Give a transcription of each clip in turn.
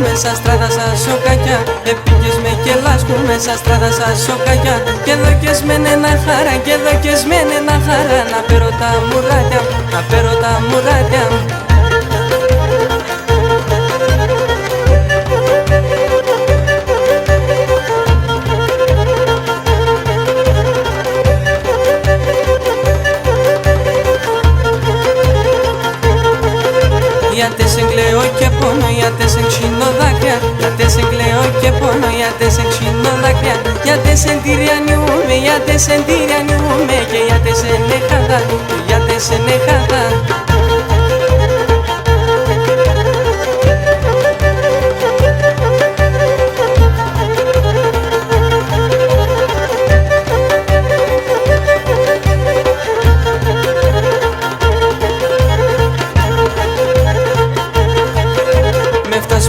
Μέσα στράτα σας σοκακιά, επίκες με κελάσκουν μέσα στράτα σας σοκακιά. Και εδώ και σμένε ένα χαρά, και εδώ και σμένε ένα χαρά. Να πέρω τα μουράτια, να πέρω τα μουράτια. Γιατί σε κλαίω και πόνο, γιατί σε ξύνω δάκρυα. Γιατί σε κλαίω και πόνο, γιατί σε ξύνω δάκρυα. Γιατί σε τυριανιούμε, γιατί σε τυριανιούμε. Και γιατί σε νεχάδα, γιατί σε νεχάδα.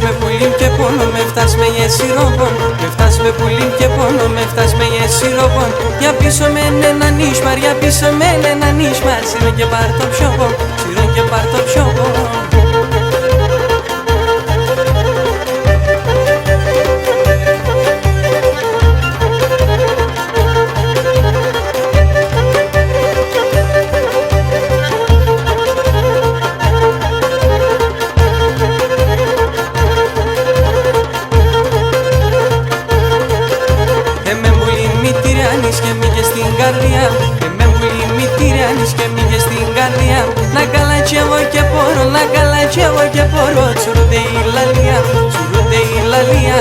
Με πουλήν και πόνο, με φτάς με γεσιρόπον. Με φτάς με πουλήν και πόνο, με φτάς με γεσιρόπον. Για πίσω με ένα νίσμαρ, για πίσω με ένα νίσμαρ. Σύρω και πάρ' το πιόπο, σύρω και πάρ' το πιόπο. Και μήκε στην καρδιά, και με βουλή μη τυράννης και μήκε στην καρδιά. Να καλατσεύω και πορώ, να καλατσεύω και πορώ. Τσουρούνται η λαλία, τσουρούνται η λαλία.